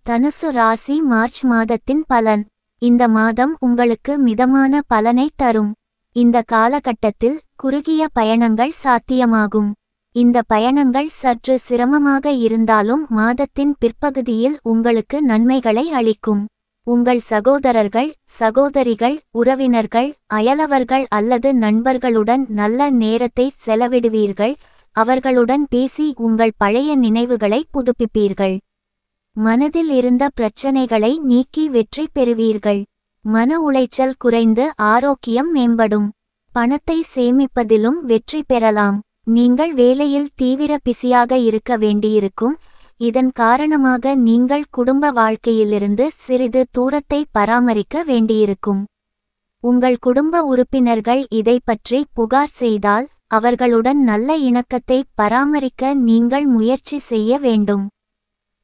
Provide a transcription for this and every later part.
தனுசு ராசி மார்ச் மாதத்தின் பலன். இந்த மாதம் உங்களுக்கு மிதமான பலனை தரும். இந்த காலகட்டத்தில் குறுகிய பயணங்கள் சாத்தியமாகும். இந்த பயணங்கள் சற்று சிரமமாக இருந்தாலும் மாதத்தின் பிற்பகுதியில் உங்களுக்கு நன்மைகளை அளிக்கும். உங்கள் சகோதரர்கள், சகோதரிகள், உறவினர்கள், அயலவர்கள் அல்லது நண்பர்களுடன் நல்ல நேரத்தை செலவிடுவீர்கள். அவர்களுடன் பேசி உங்கள் பழைய நினைவுகளை புதுப்பிப்பீர்கள். மனதில் இருந்த பிரச்சனைகளை நீக்கி வெற்றி பெறுவீர்கள். மன உளைச்சல் குறைந்து ஆரோக்கியம் மேம்படும். பணத்தை சேமிப்பதிலும் வெற்றி பெறலாம். நீங்கள் வேலையில் தீவிர பிஸியாக இருக்க வேண்டியிருக்கும். இதன் காரணமாக நீங்கள் குடும்ப வாழ்க்கையிலிருந்து சிறிது தூரத்தை பராமரிக்க வேண்டியிருக்கும். உங்கள் குடும்ப உறுப்பினர்கள் இதை பற்றி புகார் செய்தால் அவர்களுடன் நல்ல இணக்கத்தை பராமரிக்க நீங்கள் முயற்சி செய்ய வேண்டும்.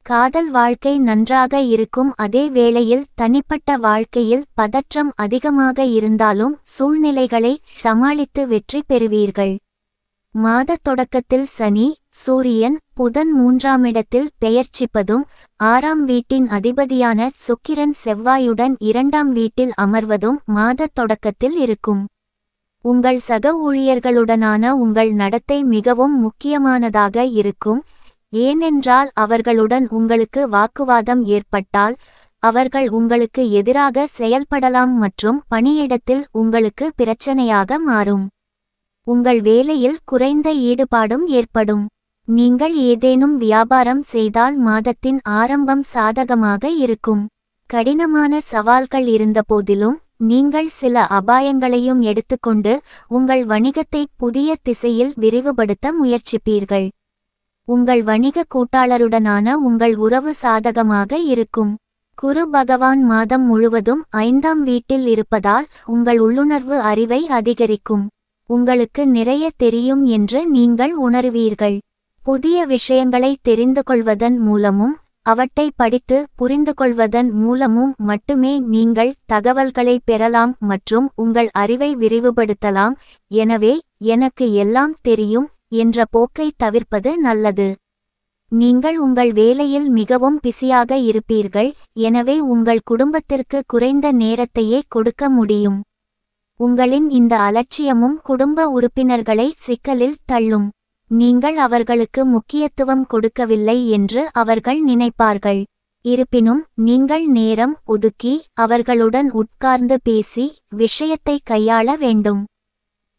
காதல் வாழ்க்கை நன்றாக இருக்கும். அதே வேளையில் தனிப்பட்ட வாழ்க்கையில் பதற்றம் அதிகமாக இருந்தாலும் சூழ்நிலைகளை சமாளித்து வெற்றி பெறுவீர்கள். மாத தொடக்கத்தில் சனி, சூரியன், புதன் 3ஆம் இடத்தில் பெயர்ச்சிப்பதும் 6ஆம் வீட்டின் அதிபதியான சுக்கிரன் செவ்வாயுடன் 2ஆம் வீட்டில் அமர்வதும் மாத தொடக்கத்தில் இருக்கும். உங்கள் சக ஊழியர்களுடனான உங்கள் நடத்தை மிகவும் முக்கியமானதாக இருக்கும். ஏனென்றால் அவர்களுடன் உங்களுக்கு வாக்குவாதம் ஏற்பட்டால் அவர்கள் உங்களுக்கு எதிராக செயல்படலாம் மற்றும் பணியிடத்தில் உங்களுக்கு பிரச்சனையாக மாறும். உங்கள் வேலையில் குறைந்த ஈடுபாடும் ஏற்படும். நீங்கள் ஏதேனும் வியாபாரம் செய்தால் மாதத்தின் ஆரம்பம் சாதகமாக இருக்கும். கடினமான சவால்கள் இருந்தபோதிலும் நீங்கள் சில அபாயங்களையும் எடுத்துக்கொண்டு உங்கள் வணிகத்தை புதிய திசையில் விரிவுபடுத்த முயற்சிப்பீர்கள். உங்கள் வணிக கூட்டாளருடனான உங்கள் உறவு சாதகமாக இருக்கும். குரு பகவான் மாதம் முழுவதும் 5ஆம் வீட்டில் இருப்பதால் உங்கள் உள்ளுணர்வு அறிவை அதிகரிக்கும். உங்களுக்கு நிறைய தெரியும் என்று நீங்கள் உணருவீர்கள். புதிய விஷயங்களை தெரிந்து கொள்வதன் மூலமும் அவற்றை படித்து புரிந்து கொள்வதன் மூலமும் மட்டுமே நீங்கள் தகவல்களை பெறலாம் மற்றும் உங்கள் அறிவை விரிவுபடுத்தலாம். எனவே எனக்கு எல்லாம் தெரியும் என்ற போக்கை தவிர்ப்பது நல்லது. நீங்கள் உங்கள் வேலையில் மிகவும் பிஸியாக இருப்பீர்கள். எனவே உங்கள் குடும்பத்திற்கு குறைந்த நேரத்தையே கொடுக்க முடியும். உங்களின் இந்த அலட்சியமும் குடும்ப உறுப்பினர்களை சிக்கலில் தள்ளும். நீங்கள் அவர்களுக்கு முக்கியத்துவம் கொடுக்கவில்லை என்று அவர்கள் நினைப்பார்கள். இருப்பினும் நீங்கள் நேரம் ஒதுக்கி அவர்களுடன் உட்கார்ந்து பேசி விஷயத்தை கையாள வேண்டும்.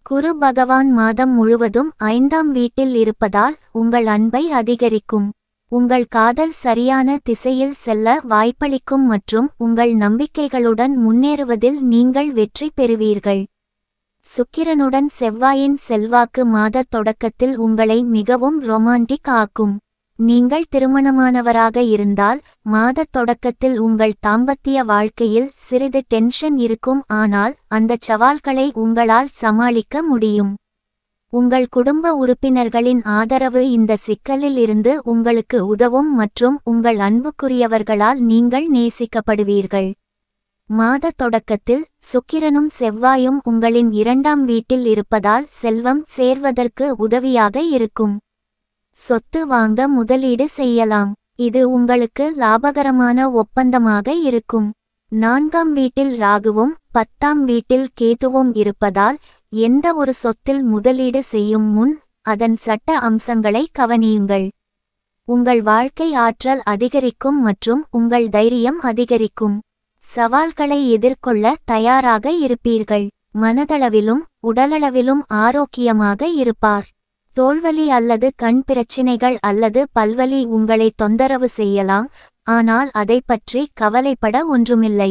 குரு பகவான் மாதம் முழுவதும் 5ஆம் வீட்டில் இருப்பதால் உங்கள் அன்பை அதிகரிக்கும். உங்கள் காதல் சரியான திசையில் செல்ல வாய்ப்பளிக்கும் மற்றும் உங்கள் நம்பிக்கைகளுடன் முன்னேறுவதில் நீங்கள் வெற்றி பெறுவீர்கள். சுக்கிரனுடன் செவ்வாயின் செல்வாக்கு மாத தொடக்கத்தில் உங்களை மிகவும் ரொமான்டிக் ஆக்கும். நீங்கள் திருமணமானவராக இருந்தால் மாத தொடக்கத்தில் உங்கள் தாம்பத்திய வாழ்க்கையில் சிறிது டென்ஷன் இருக்கும். ஆனால் அந்த சவால்களை உங்களால் சமாளிக்க முடியும். உங்கள் குடும்ப உறுப்பினர்களின் ஆதரவு இந்த சிக்கலில் இருந்து உங்களுக்கு உதவும் மற்றும் உங்கள் அன்புக்குரியவர்களால் நீங்கள் நேசிக்கப்படுவீர்கள். மாத தொடக்கத்தில் சுக்கிரனும் செவ்வாயும் உங்களின் 2ஆம் வீட்டில் இருப்பதால் செல்வம் சேர்வதற்கு உதவியாக இருக்கும். சொத்து வாங்க முதலீடு செய்யலாம். இது உங்களுக்கு லாபகரமான ஒப்பந்தமாக இருக்கும். 4ஆம் வீட்டில் ராகுவும் 10ஆம் வீட்டில் கேதுவும் இருப்பதால் எந்த ஒரு சொத்தில் முதலீடு செய்யும் முன் அதன் சட்ட அம்சங்களை கவனியுங்கள். உங்கள் வாழ்க்கை ஆற்றல் அதிகரிக்கும் மற்றும் உங்கள் தைரியம் அதிகரிக்கும். சவால்களை எதிர்கொள்ள தயாராக இருப்பீர்கள். மனதளவிலும் உடலளவிலும் ஆரோக்கியமாக இருப்பார். தோள்வலி அல்லது கண் பிரச்சினைகள் அல்லது பல்வலி உங்களை தொந்தரவு செய்யலாம். ஆனால் அதை பற்றி கவலைப்பட ஒன்றுமில்லை.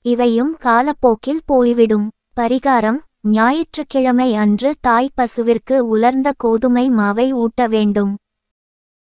இவையும் காலப்போக்கில் போய்விடும். பரிகாரம்: ஞாயிற்றுக்கிழமை அன்று தாய் பசுவிற்கு உலர்ந்த கோதுமை மாவை ஊட்ட வேண்டும்.